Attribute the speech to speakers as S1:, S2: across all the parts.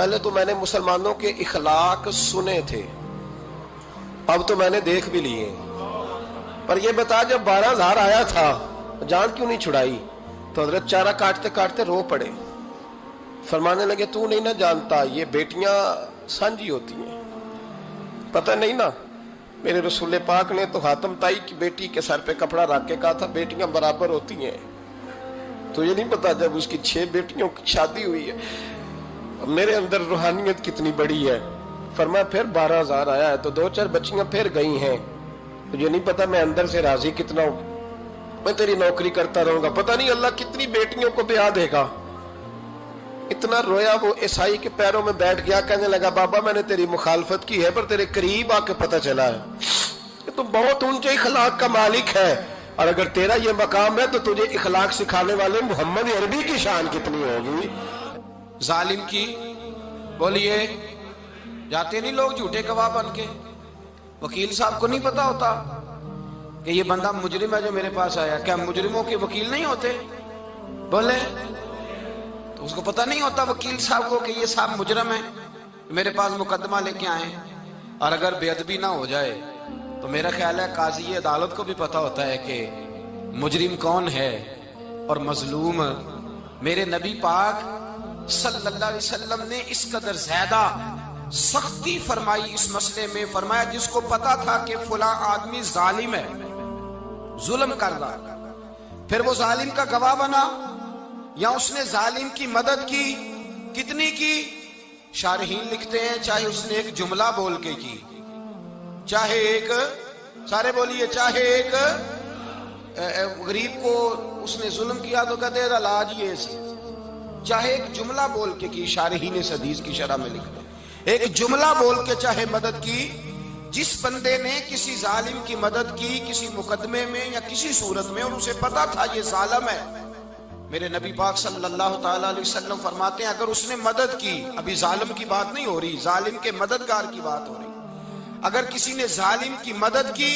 S1: پہلے تو میں نے مسلمانوں کے اخلاق سنے تھے، اب تو میں نے دیکھ بھی لیے، پر یہ بتا جب 12,000 آیا تھا جان کیوں نہیں چھڑائی؟ تو حضرت چارہ کاٹتے کاٹتے رو پڑے، فرمانے لگے تو نہیں نہ جانتا یہ بیٹیاں سانجھی ہوتی ہیں، پتہ نہیں نا؟ میرے رسول پاک نے تو حاتم تائی کی بیٹی کے سر پہ کپڑا رکھ کے کہا تھا بیٹیاں برابر ہوتی ہیں، تو یہ نہیں پتا جب اس کی 6 بیٹیوں کی شادی ہوئی ہے میرے اندر روحانیت کتنی بڑی ہے۔ فرمایا پھر 12,000 آیا ہے تو 2-4 بچیاں پھر گئی ہیں، تجھے نہیں پتا میں اندر سے راضی کتنا ہوں، میں تیری نوکری کرتا رہوں گا، پتہ نہیں اللہ کتنی بیٹیوں کو بیاہ دے گا۔ اتنا رویا وہ عیسائی کے پیروں میں بیٹھ گیا، کہنے لگا بابا میں نے تیری مخالفت کی ہے پر تیرے قریب آ کے پتہ چلا ہے کہ تو بہت اونچے اخلاق کا مالک ہے، اور اگر تیرا یہ مقام ہے تو تجھے اخلاق سکھانے والے محمد عربی کی شان کتنی ہوگی۔
S2: ظالم کی بولیے جاتے نہیں لوگ جھوٹے گواہ بن کے، وکیل صاحب کو نہیں پتا ہوتا کہ یہ بندہ مجرم ہے جو میرے پاس آیا، کیا مجرموں کے وکیل نہیں ہوتے؟ بولے تو اس کو پتہ نہیں ہوتا وکیل صاحب کو کہ یہ صاحب مجرم ہے، میرے پاس مقدمہ لے کے آئے، اور اگر بے ادبی نہ ہو جائے تو میرا خیال ہے قاضی عدالت کو بھی پتا ہوتا ہے کہ مجرم کون ہے اور مظلوم۔ میرے نبی پاک صلی اللہ علیہ وسلم نے اس قدر زیادہ سختی فرمائی اس مسئلے میں، فرمایا جس کو پتا تھا کہ فلاں آدمی ظالم ہے، ظلم کر رہا، پھر وہ ظالم کا گواہ بنا یا اس نے ظالم کی مدد کی، کتنی کی؟ شارحین لکھتے ہیں چاہے اس نے ایک جملہ بول کے کی، چاہے ایک، سارے بولیے، چاہے ایک غریب کو اس نے ظلم کیا تو کہتے ہیں علاج یہ سی، چاہے ایک جملہ بول کے کی، شارحین اس حدیث کی شرح میں لکھتے ہیں ایک جملہ بول کے چاہے مدد کی، جس بندے نے کسی ظالم کی مدد کی کسی مقدمے میں یا کسی صورت میں اور اسے پتا تھا یہ ظالم ہے، میرے نبی پاک صلی اللہ تعالی علیہ وسلم فرماتے ہیں اگر اس نے مدد کی، ابھی ظالم کی بات نہیں ہو رہی، ظالم کے مددگار کی بات ہو رہی، اگر کسی نے ظالم کی مدد کی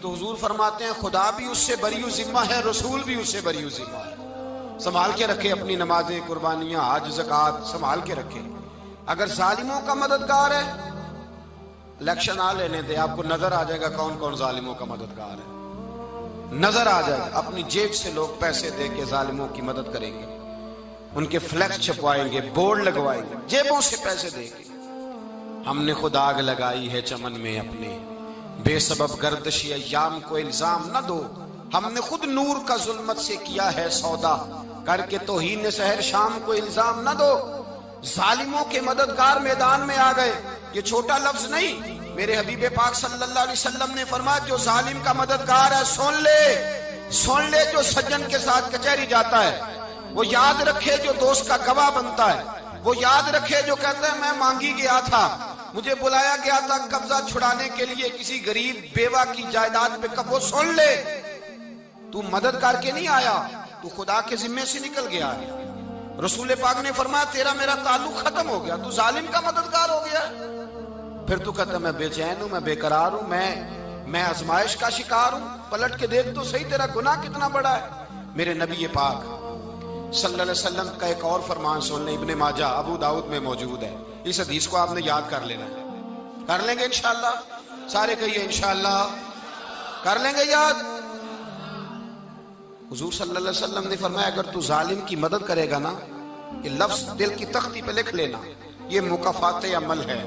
S2: تو حضور فرماتے ہیں خدا بھی اس سے بری و ذمہ ہے، رسول بھی اس سے بری و ذمہ ہے۔ سنبھال کے رکھے اپنی نمازیں، قربانیاں، حج، زکوٰۃ سنبھال کے رکھے۔ اگر ظالموں کا مددگار ہے، الیکشن آ لینے دے، آپ کو نظر آ جائے گا کون کون ظالموں کا مددگار ہے، نظر آ جائے گا۔ اپنی جیب سے لوگ پیسے دے کے ظالموں کی مدد کریں گے، ان کے فلیکس چھپوائیں گے، بورڈ لگوائیں گے، جیبوں سے پیسے دے کے۔ ہم نے خود آگ لگائی ہے چمن میں اپنے، بے سبب گردشی ایام کو الزام نہ دو، ہم نے خود نور کا ظلمت سے کیا ہے سودا، کر کے توہین سحر شام کو الزام نہ دو۔ ظالموں کے مددگار میدان میں آ گئے، یہ چھوٹا لفظ نہیں، میرے حبیب پاک صلی اللہ علیہ وسلم نے فرمایا جو ظالم کا مددگار ہے سن لے جو سجن کے ساتھ کچہری جاتا ہے، وہ یاد رکھے جو دوست کا گواہ بنتا ہے، وہ یاد رکھے جو کہتا ہے میں مانگی گیا تھا، مجھے بلایا گیا تھا قبضہ چھڑانے کے لیے کسی غریب بیوہ کی جائیداد پہ، وہ سن لے تو مدد کر کے نہیں آیا، تو خدا کے ذمے سے نکل گیا ہے۔ رسول پاک نے فرمایا تیرا میرا تعلق ختم ہو گیا، تو ظالم کا مددگار ہو گیا، پھر تو کہتا میں بے چین ہوں، میں بے قرار ہوں، میں آزمائش کا شکار ہوں، پلٹ کے دیکھ تو صحیح تیرا گناہ کتنا بڑا ہے۔ میرے نبی پاک صلی اللہ علیہ وسلم کا ایک اور فرمان سن لیں، ابن ماجہ ابو داؤد میں موجود ہے، اس حدیث کو آپ نے یاد کر لینا ہے، کر لیں گے انشاءاللہ، سارے کہیے انشاءاللہ، کر لیں گے یاد۔ حضور صلی اللہ علیہ وسلم نے فرمایا اگر تو ظالم کی مدد کرے گا نا، یہ لفظ دل کی تختی پہ لکھ لینا، یہ مکافات عمل ہے،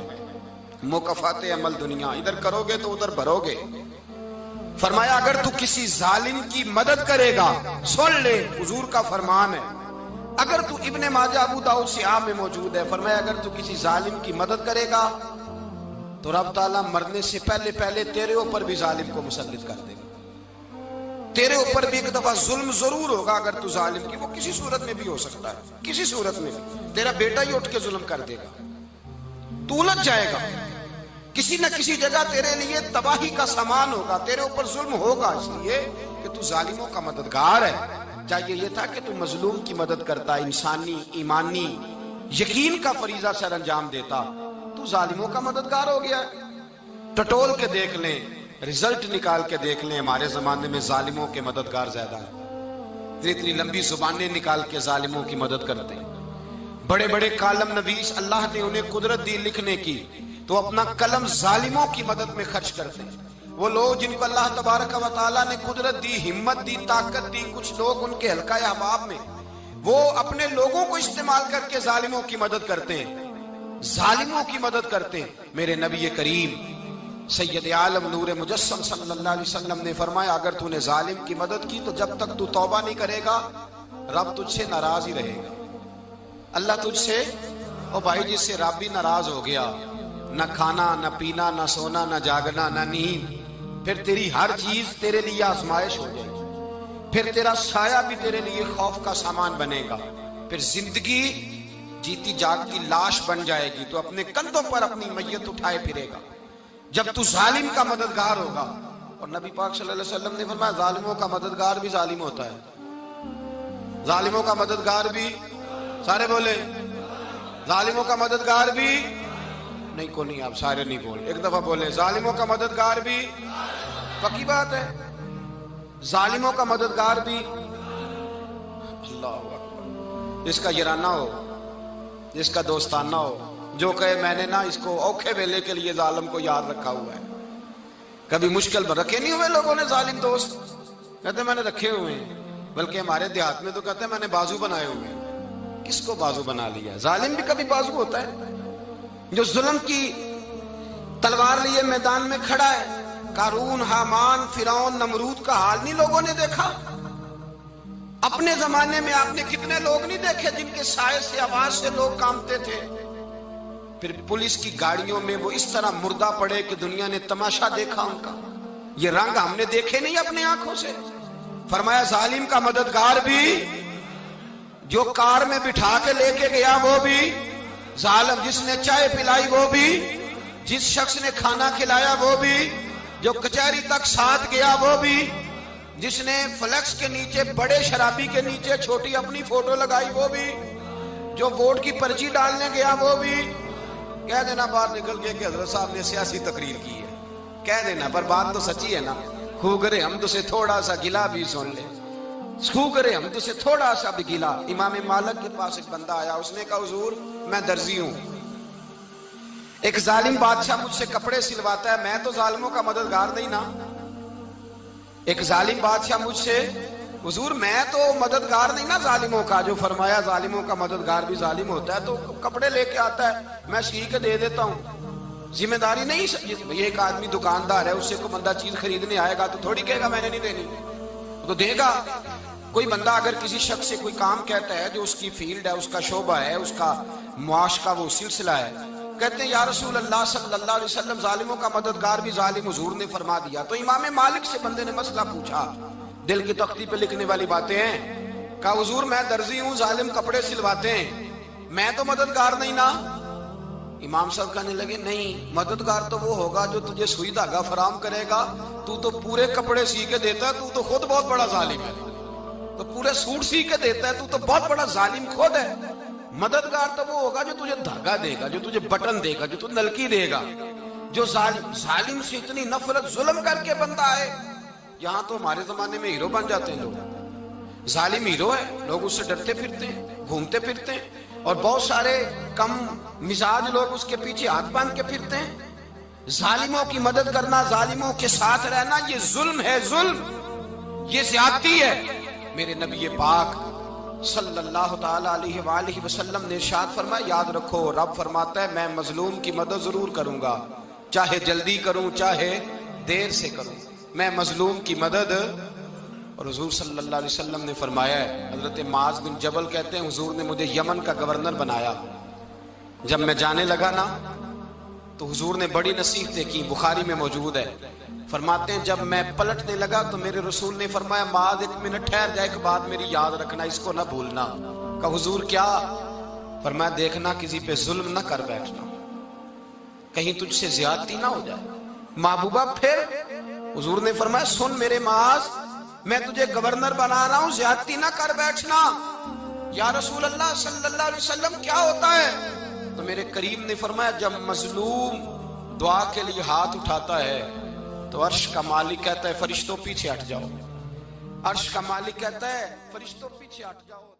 S2: مکافات عمل دنیا، ادھر کرو گے تو ادھر بھرو گے۔ فرمایا اگر تو کسی ظالم کی مدد کرے گا، سن لے حضور کا فرمان ہے، اگر تو ابن ماجہ ابو داؤد سیاہ میں موجود ہے، فرمایا اگر تو کسی ظالم کی مدد کرے گا تو رب تعالیٰ مرنے سے پہلے تیرے اوپر بھی ظالم کو مسلط کر دے گا، تیرے اوپر بھی ایک دفعہ ظلم ضرور ہوگا اگر تو ظالم کی، وہ کسی صورت میں بھی ہو سکتا ہے، کسی صورت میں بھی تیرا بیٹا ہی اٹھ کے ظلم کر دے گا، تو الجھ جائے گا، کسی نہ کسی جگہ تیرے لیے تباہی کا سامان ہوگا، تیرے اوپر ظلم ہوگا، اس لیے کہ تو ظالموں کا مددگار ہے۔ چاہیے یہ تھا کہ تو مظلوم کی مدد کرتا، انسانی ایمانی یقین کا فریضہ سر انجام دیتا، تو ظالموں کا مددگار ہو گیا۔ ٹٹول کے دیکھ لیں، رزلٹ نکال کے دیکھ لیں، ہمارے زمانے میں ظالموں کے مددگار زیادہ ہیں، اتنی لمبی زبانیں نکال کے ظالموں کی مدد کرتے ہیں، بڑے بڑے کالم نویس اللہ نے انہیں قدرت دی لکھنے کی، تو اپنا قلم ظالموں کی مدد میں خرچ کرتے ہیں۔ وہ لوگ جن کو اللہ تبارک و تعالیٰ نے قدرت دی، ہمت دی، طاقت دی، کچھ لوگ ان کے حلقہ احباب میں، وہ اپنے لوگوں کو استعمال کر کے ظالموں کی مدد کرتے ہیں، ظالموں کی مدد کرتے ہیں۔ میرے نبی کریم سید عالم نور مجسم صلی اللہ علیہ وسلم نے فرمایا، اگر تو نے ظالم کی مدد کی تو جب تک تو توبہ نہیں کرے گا رب تجھ سے ناراض ہی رہے گا۔ اللہ تجھ سے، او بھائی جس سے رب بھی ناراض ہو گیا، نہ کھانا نہ پینا نہ سونا نہ جاگنا نہ نیند، پھر تیری ہر چیز تیرے لیے آزمائش ہو جائے گی، پھر تیرا سایہ بھی تیرے لیے خوف کا سامان بنے گا، پھر زندگی جیتی جاگتی لاش بن جائے گی، تو اپنے کندھوں پر اپنی میت اٹھائے پھرے گا جب تو ظالم کا مددگار ہوگا۔ اور نبی پاک صلی اللہ علیہ وسلم نے فرمایا، ظالموں کا مددگار بھی ظالم ہوتا ہے، ظالموں کا مددگار بھی، سارے بولے، ظالموں کا مددگار بھی نہیں، کو نہیں، آپ سارے نہیں بولے، ایک دفعہ بولے، ظالموں کا مددگار بھی، پکی بات ہے، ظالموں کا مددگار بھی۔ اللہ اکبر، جس کا یارانہ ہو، جس کا دوستانہ ہو، جو کہے میں نے نا اس کو اوکھے ویلے کے لیے ظالم کو یاد رکھا ہوا ہے۔ کبھی مشکل میں رکھے نہیں ہوئے لوگوں نے ظالم دوست، کہتے میں نے رکھے ہوئے ہیں، بلکہ ہمارے دیہات میں تو کہتے ہیں میں نے بازو بنائے ہوئے ہیں۔ کس کو بازو بنا لیا؟ ظالم بھی کبھی بازو ہوتا ہے، جو ظلم کی تلوار لیے میدان میں کھڑا ہے۔ قارون، حامان، فرعون، نمرود کا حال نہیں لوگوں نے دیکھا؟ اپنے زمانے میں آپ نے کتنے لوگ نہیں دیکھے جن کے سائے سے، آواز سے لوگ کانپتے تھے؟ پھر پولیس کی گاڑیوں میں وہ اس طرح مردہ پڑے کہ دنیا نے تماشا دیکھا ان کا۔ یہ رنگ ہم نے دیکھے نہیں اپنے آنکھوں سے۔ فرمایا ظالم کا مددگار بھی، جو کار میں بٹھا کے لے کے گیا وہ بھی ظالم، جس نے چائے پلائی وہ بھی، جس شخص نے کھانا کھلایا وہ بھی، جو کچہری تک ساتھ گیا وہ بھی، جس نے فلیکس کے نیچے، بڑے شرابی کے نیچے چھوٹی اپنی فوٹو لگائی وہ بھی، جو ووٹ کی پرچی ڈالنے گیا وہ بھی۔ کہہ دینا باہر نکل کے کہ حضرت صاحب نے سیاسی تقریر کی ہے، کہہ دینا، پر بات تو سچی ہے نا۔ خوگرے حمد سے تھوڑا سا گلا بھی سن لے، خوگرے حمد سے تھوڑا سا بھی گلا۔ امام مالک کے پاس ایک بندہ آیا، اس نے کہا حضور میں درزی ہوں، ایک ظالم بادشاہ مجھ سے کپڑے سلواتا ہے، میں تو ظالموں کا مددگار نہیں نا۔ ایک ظالم بادشاہ مجھ سے، حضور میں تو مددگار نہیں نا ظالموں کا، جو فرمایا ظالموں کا مددگار بھی ظالم ہوتا ہے، تو کپڑے لے کے آتا ہے میں سی کے دے دیتا ہوں، ذمہ داری نہیں۔ یہ ایک آدمی دکاندار ہے، اس سے کوئی بندہ چیز خریدنے آئے گا تو تھوڑی کہے گا میں نے نہیں دینی، تو دے گا۔ کوئی بندہ اگر کسی شخص سے کوئی کام کہتا ہے جو اس کی فیلڈ ہے، اس کا شعبہ ہے، اس کا معاش کا وہ سلسلہ ہے، کہتے ہیں یا رسول اللہ صلی اللہ علیہ وسلم ظالموں کا مددگار بھی ظالم، حضور نے فرما دیا۔ تو امام مالک سے بندے نے مسئلہ پوچھا، دل کی تختی پہ لکھنے والی باتیں ہیں، کہا حضور میں درزی ہوں، ظالم کپڑے سلواتے ہیں، میں تو مددگار نہیں نا۔ امام صاحب کہنے لگے نہیں، مددگار تو وہ ہوگا جو تجھے سوئی دھاگا فراہم کرے گا، تو پورے کپڑے سی کے دیتا ہے، تو خود بہت بڑا ظالم ہے، تو پورے سوٹ سی کے دیتا ہے، تو بہت بڑا ظالم خود ہے۔ مددگار تو وہ ہوگا جو تجھے دھاگا دے گا، جو تجھے بٹن دے گا، جو تجھے نلکی دے گا، جو ظالم سے اتنی نفرت ظلم کر کے بندہ ہے۔ یہاں تو ہمارے زمانے میں ہیرو بن جاتے ہیں لوگ، ظالم ہیرو ہے، لوگ اس سے ڈرتے پھرتے ہیں، گھومتے پھرتے ہیں، اور بہت سارے کم مزاج لوگ اس کے پیچھے ہاتھ باندھ کے پھرتے ہیں۔ ظالموں کی مدد کرنا، ظالموں کے ساتھ رہنا، یہ ظلم ہے، ظلم، یہ زیادتی ہے۔ میرے نبی پاک صلی اللہ تعالی علیہ وآلہ وسلم نے ارشاد فرمایا، یاد رکھو رب فرماتا ہے میں مظلوم کی مدد ضرور کروں گا، چاہے جلدی کروں چاہے دیر سے کروں، میں مظلوم کی مدد۔ اور حضور صلی اللہ علیہ وسلم نے فرمایا ہے، حضرت معاذ بن جبل کہتے ہیں حضور نے مجھے یمن کا گورنر بنایا، جب میں جانے لگا نا تو حضور نے بڑی نصیحتیں کی، بخاری میں موجود ہے، فرماتے ہیں جب میں پلٹنے لگا تو میرے رسول نے فرمایا معاذ ایک منٹ ٹھہر جا، ایک بات میری یاد رکھنا، اس کو نہ بھولنا۔ کہا حضور کیا؟ فرمایا دیکھنا کسی پہ ظلم نہ کر بیٹھنا، کہیں تجھ سے زیادتی نہ ہو جائے۔ محبوبہ پھر حضور نے فرمایا سن میرے معاذ، میں تجھے گورنر بنا رہا ہوں، زیادتی نہ کر بیٹھنا۔ یا رسول اللہ صلی اللہ علیہ وسلم کیا ہوتا ہے؟ تو میرے کریم نے فرمایا جب مظلوم دعا کے لیے ہاتھ اٹھاتا ہے تو عرش کا مالک کہتا ہے فرشتوں پیچھے ہٹ جاؤ، عرش کا مالک کہتا ہے فرشتوں پیچھے ہٹ جاؤ۔